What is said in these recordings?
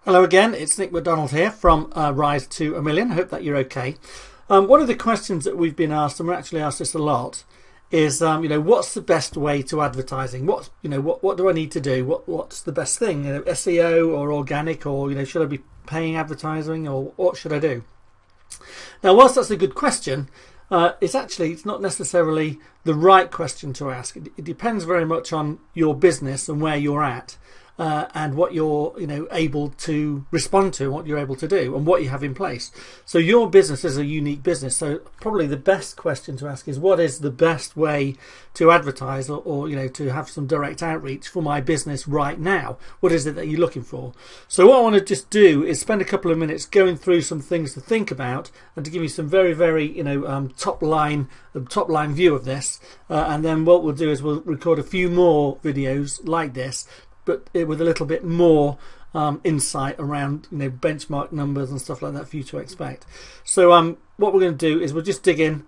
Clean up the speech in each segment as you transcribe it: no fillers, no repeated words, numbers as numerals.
Hello again, it's Nick McDonald here from Rise to a Million. I hope that you're okay. One of the questions that we've been asked, and we're actually asked this a lot, is what's the best way to advertising? What do I need to do? What's the best thing? SEO or organic, or should I be paying advertising, or what should I do? Now, whilst that's a good question, it's not necessarily the right question to ask. It depends very much on your business and where you're at. And what you're able to respond to, what you're able to do, and what you have in place. So your business is a unique business. So probably the best question to ask is, what is the best way to advertise or to have some direct outreach for my business right now? What is it that you're looking for? So what I want to just do is spend a couple of minutes going through some things to think about and to give you some very top line view of this. And then what we'll do is we'll record a few more videos like this, but with a little bit more insight around benchmark numbers and stuff like that for you to expect. So what we're going to do is we'll just dig in,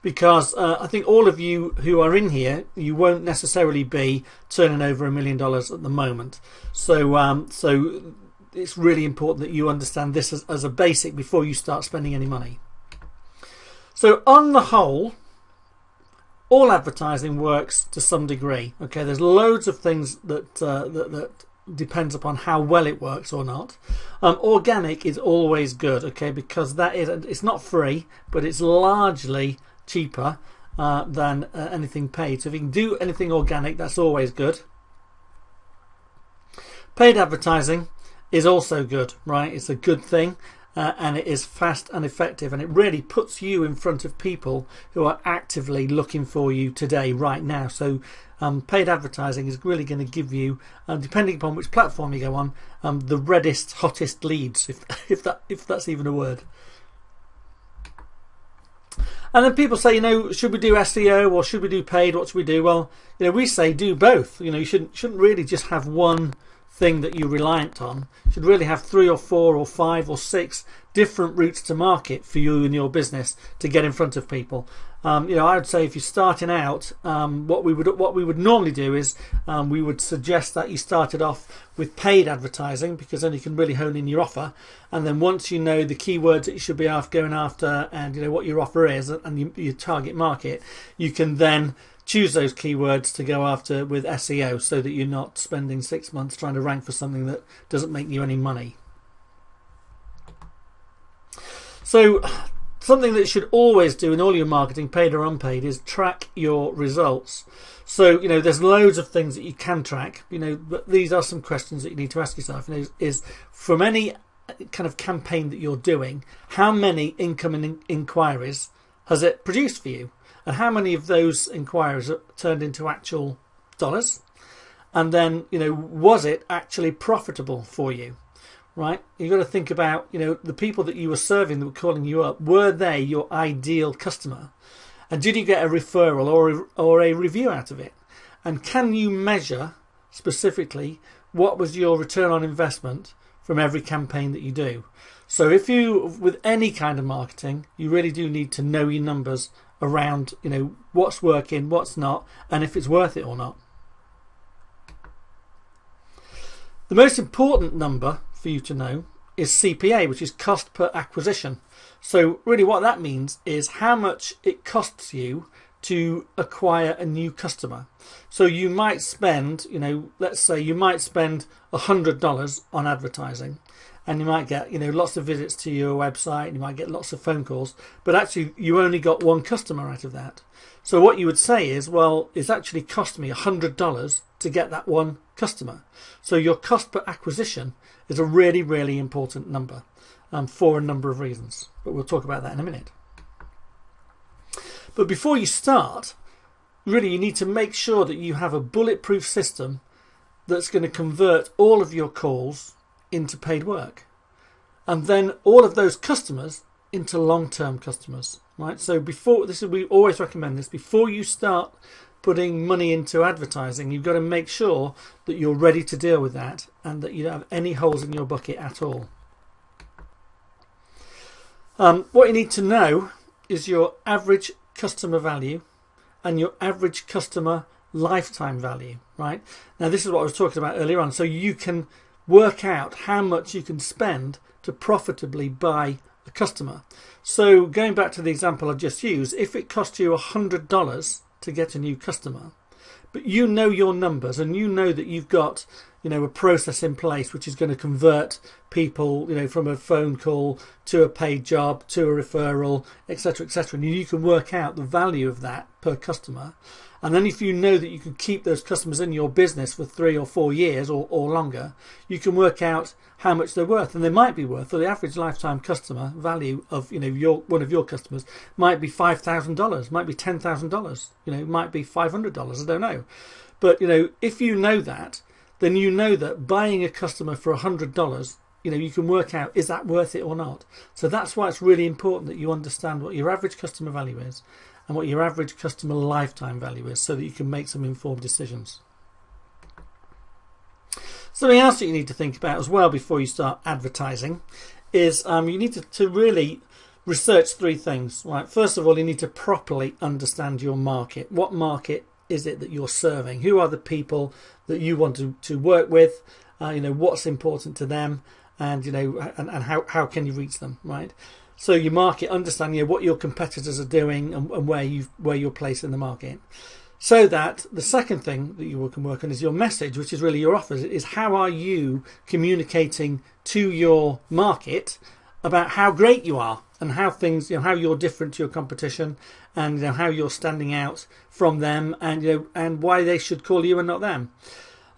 because I think all of you who are in here, you won't necessarily be turning over $1 million at the moment. So it's really important that you understand this as a basic before you start spending any money. So on the whole, all advertising works to some degree. Okay, there's loads of things that depends upon how well it works or not. Organic is always good, okay, because it's not free, but it's largely cheaper than anything paid. So if you can do anything organic, that's always good. Paid advertising is also good, right? It's a good thing. And it is fast and effective, and it really puts you in front of people who are actively looking for you today, right now. So paid advertising is really going to give you, depending upon which platform you go on, the reddest, hottest leads, if that's even a word. And then people say, should we do SEO or should we do paid? What should we do? Well, we say do both. You shouldn't really just have one thing that you're reliant on. You should really have 3 or 4 or 5 or 6 different routes to market for you and your business to get in front of people. I would say if you're starting out, what we would normally do is we would suggest that you started off with paid advertising, because then you can really hone in your offer, and then once you know the keywords that you should be going after and what your offer is and your target market, you can then choose those keywords to go after with SEO, so that you're not spending 6 months trying to rank for something that doesn't make you any money. So something that you should always do in all your marketing, paid or unpaid, is track your results. So there's loads of things that you can track, but these are some questions that you need to ask yourself. Is from any kind of campaign that you're doing, how many incoming inquiries has it produced for you? And how many of those inquiries are turned into actual dollars? And then, was it actually profitable for you? Right? You've got to think about, the people that you were serving that were calling you up, were they your ideal customer? And did you get a referral or a review out of it? And can you measure specifically what was your return on investment from every campaign that you do? So if with any kind of marketing, you really do need to know your numbers around what's working, what's not, and if it's worth it or not. The most important number for you to know is CPA, which is cost per acquisition. So really what that means is how much it costs you to acquire a new customer. So you might spend, let's say you might spend $100 on advertising, and you might get lots of visits to your website, and you might get lots of phone calls, but actually you only got one customer out of that. So what you would say is, well, it's actually cost me $100 to get that one customer. So your cost per acquisition is a really, really important number for a number of reasons, but we'll talk about that in a minute. But before you start, really you need to make sure that you have a bulletproof system that's going to convert all of your calls into paid work, and then all of those customers into long-term customers, right? So we always recommend this, before you start putting money into advertising, you've got to make sure that you're ready to deal with that and that you don't have any holes in your bucket at all. What you need to know is your average customer value and your average customer lifetime value, right? Now this is what I was talking about earlier on. So you can work out how much you can spend to profitably buy a customer. So going back to the example I just used, if it cost you $100 to get a new customer, but you know your numbers and you know that you've got, you know, a process in place which is going to convert people, you know, from a phone call to a paid job to a referral, etc., etc., and you can work out the value of that per customer. And then if you know that you can keep those customers in your business for 3 or 4 years or longer, you can work out how much they're worth. And they might be worth, for the average lifetime customer value of, you know, one of your customers might be $5,000, might be $10,000, you know, might be $500, I don't know. But, you know, if you know that, then you know that buying a customer for $100, you know, you can work out, is that worth it or not? So that's why it's really important that you understand what your average customer value is and what your average customer lifetime value is, so that you can make some informed decisions. Something else that you need to think about as well before you start advertising is you need to really research 3 things. Right? First of all, you need to properly understand your market. What market is it that you're serving? Who are the people that you want to work with? You know, what's important to them, and you know, and how can you reach them, right? So your market, understand, you know, what your competitors are doing and where you're placed in the market. So that the second thing that you can work on is your message, which is really your offers. Is how are you communicating to your market about how great you are and how things, you know, how you're different to your competition, and you know, how you're standing out from them, and you know, and why they should call you and not them.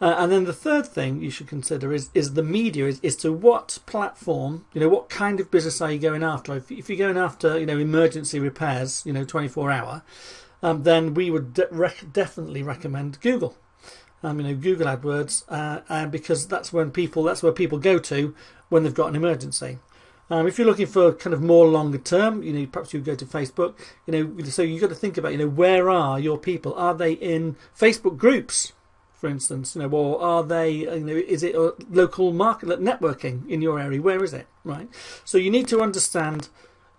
And then the third thing you should consider is the media, is to what platform, you know, what kind of business are you going after? If you're going after, you know, emergency repairs, you know, 24-hour, then we would definitely recommend Google. You know, Google AdWords, because that's where people go to when they've got an emergency. If you're looking for kind of more longer term, you know, perhaps you go to Facebook. You know, so you've got to think about, you know, where are your people? Are they in Facebook groups, for instance, you know, or are they, you know, is it a local market networking in your area? Where is it, right? So you need to understand,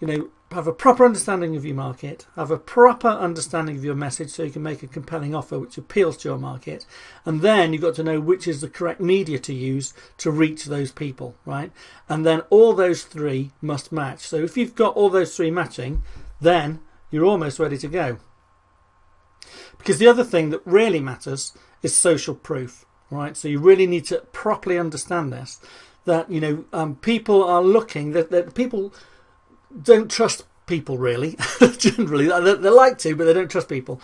you know, have a proper understanding of your market, have a proper understanding of your message, so you can make a compelling offer which appeals to your market, and then you've got to know which is the correct media to use to reach those people, right? And then all those 3 must match. So if you've got all those 3 matching, then you're almost ready to go. Because the other thing that really matters is social proof, right? So you really need to properly understand this, that, you know, people are looking, that people don't trust people really. Generally they like to, but they don't trust people,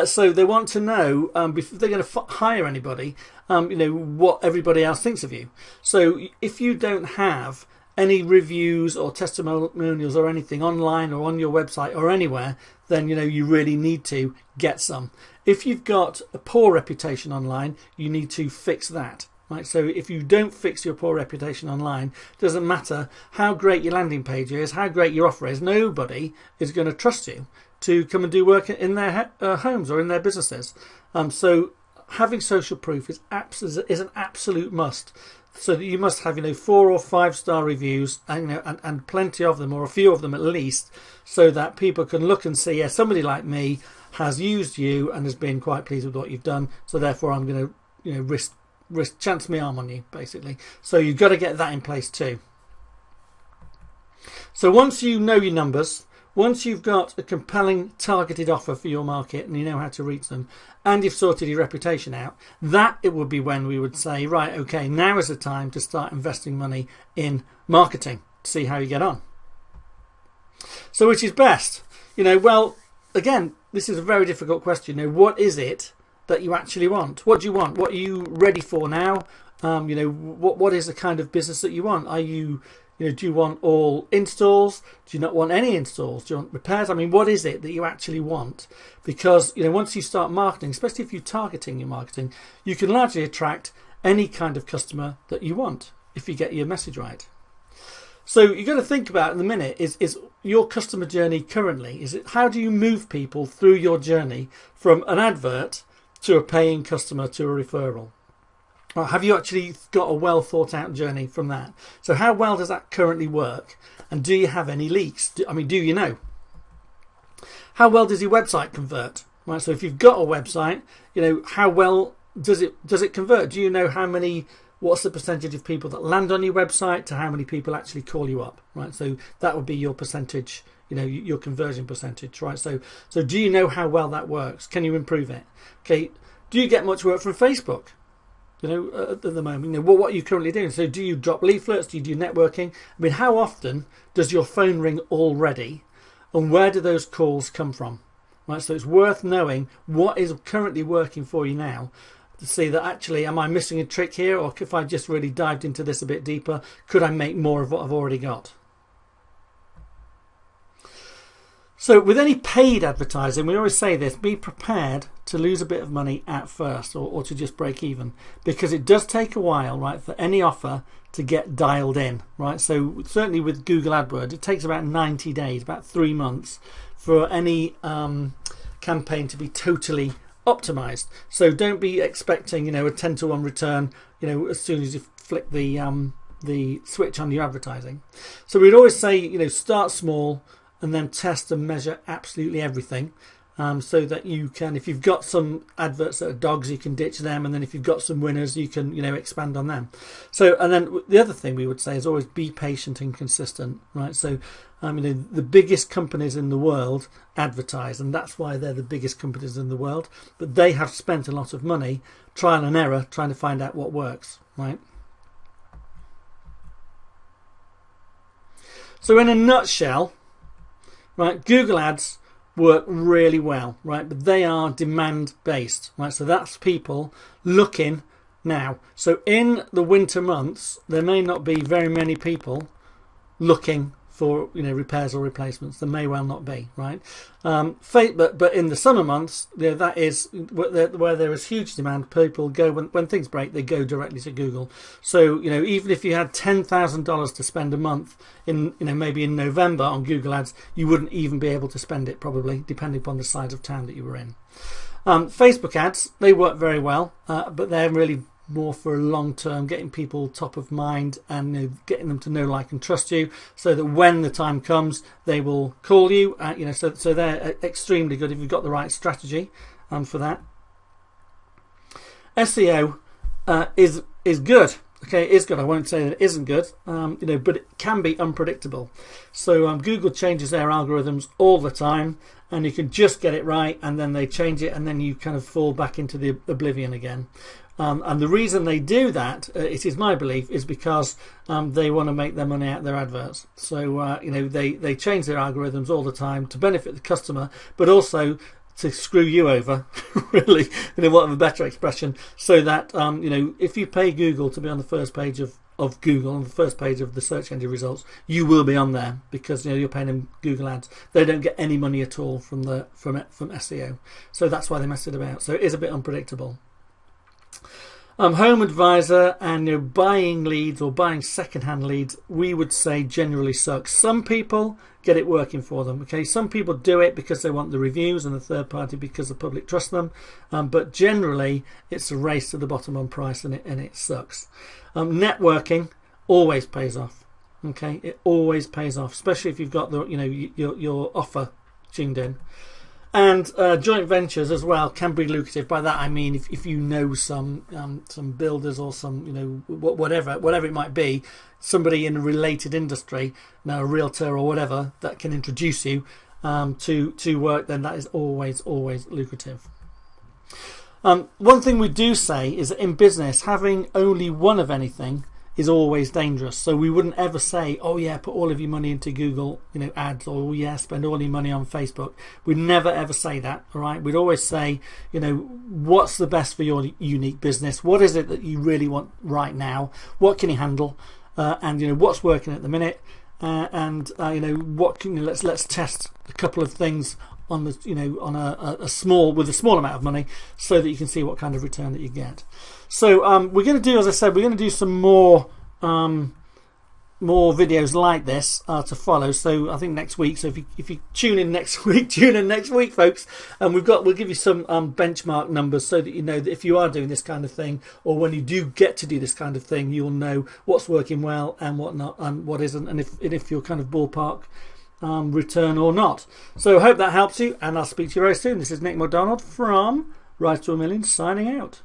so they want to know before they're going to hire anybody, you know, what everybody else thinks of you. So if you don't have any reviews or testimonials or anything online or on your website or anywhere, then you know, you really need to get some. If you've got a poor reputation online, you need to fix that. Right, so if you don't fix your poor reputation online, it doesn't matter how great your landing page is, how great your offer is, nobody is going to trust you to come and do work in their homes or in their businesses. So having social proof is an absolute must. So that you must have, you know, 4 or 5 star reviews, and you know, and plenty of them, or a few of them at least, so that people can look and see, yeah, somebody like me has used you and has been quite pleased with what you've done. So therefore, I'm going to, you know, risk chance my arm on you, basically. So you've got to get that in place too. So once you know your numbers, once you've got a compelling targeted offer for your market and you know how to reach them, and you've sorted your reputation out, that it would be when we would say, right, okay, now is the time to start investing money in marketing to see how you get on. So which is best? You know, well, again, this is a very difficult question. You know, what is it that you actually want? What do you want? What are you ready for now? You know, what is the kind of business that you want? Are you, you know, do you want all installs? Do you not want any installs? Do you want repairs? I mean, what is it that you actually want? Because, you know, once you start marketing, especially if you're targeting your marketing, you can largely attract any kind of customer that you want if you get your message right. So you've got to think about in the minute is your customer journey currently. Is it, how do you move people through your journey from an advert to a paying customer to a referral? Or have you actually got a well thought out journey from that? So how well does that currently work? And do you have any leaks? Do you know? How well does your website convert? Right. So if you've got a website, you know, how well does it convert? Do you know how many what's the percentage of people that land on your website to how many people actually call you up, right? So that would be your percentage, your conversion percentage, right? So do you know how well that works? Can you improve it? Okay, do you get much work from Facebook? At the moment, what are you currently doing? So do you drop leaflets? Do you do networking? I mean, how often does your phone ring already? And where do those calls come from? Right, so it's worth knowing what is currently working for you now to see that actually, am I missing a trick here? Or if I just really dived into this a bit deeper, could I make more of what I've already got? So with any paid advertising, we always say this, be prepared to lose a bit of money at first or to just break even, because it does take a while, right, for any offer to get dialed in, right? So certainly with Google AdWords, it takes about 90 days, about 3 months for any campaign to be totally optimized. So don't be expecting, a 10-to-1 return, as soon as you flick the switch on your advertising. So we'd always say, start small, and then test and measure absolutely everything, so that you can, if you've got some adverts that are dogs, you can ditch them, and then if you've got some winners, you can expand on them. So, and then the other thing we would say is always be patient and consistent, right? So the biggest companies in the world advertise, and that's why they're the biggest companies in the world, but they have spent a lot of money trial and error trying to find out what works, right? So in a nutshell, right, Google Ads work really well, right? But they are demand based, right? So that's people looking now. So in the winter months, there may not be very many people looking for repairs or replacements. There may well not be, right? But in the summer months, that is where there is huge demand. People go when things break, they go directly to Google. So even if you had $10,000 to spend a month in maybe in November on Google Ads, you wouldn't even be able to spend it, probably, depending upon the size of town that you were in. Facebook ads, they work very well, but they're really more for long term, getting people top of mind and getting them to know, like, and trust you, so that when the time comes, they will call you. So they're extremely good if you've got the right strategy for that. SEO is good. Okay, it is good. I won't say that it isn't good, but it can be unpredictable. So Google changes their algorithms all the time, and you can just get it right, and then they change it, and then you kind of fall back into the oblivion again. And the reason they do that, it is my belief, is because they want to make their money out of their adverts. So they change their algorithms all the time to benefit the customer, but also to screw you over, really, whatever better expression, so that if you pay Google to be on the first page of Google, on the first page of the search engine results, you will be on there, because you're paying them Google Ads. They don't get any money at all from SEO, so that's why they mess it about. So it is a bit unpredictable. Home Advisor and buying leads or buying second-hand leads, we would say generally sucks. Some people get it working for them. Okay, some people do it because they want the reviews and the third party because the public trust them, but generally it's a race to the bottom on price, and it sucks. Networking always pays off. Okay, it always pays off, especially if you've got the your offer tuned in. And joint ventures as well can be lucrative. By that I mean if you know some builders or some whatever it might be, somebody in a related industry, a realtor or whatever, that can introduce you to work, then that is always lucrative. One thing we do say is that in business, having only one of anything is always dangerous. So we wouldn't ever say, oh yeah, put all of your money into Google ads, or oh yeah, spend all your money on Facebook. We'd never ever say that. All right, we'd always say, what's the best for your unique business? What is it that you really want right now? What can you handle? And what's working at the minute? What can let's test a couple of things on the on a small amount of money, so that you can see what kind of return that you get. So we're going to do, as I said, we're going to do some more videos like this to follow. So I think next week. So if you tune in next week, folks, and we'll give you some benchmark numbers, so that you know that if you are doing this kind of thing, or when you do get to do this kind of thing, you'll know what's working well and what not, and what isn't, and if you're kind of ballpark return or not. So I hope that helps you, and I'll speak to you very soon. This is Nick McDonald from Rise to a Million, signing out.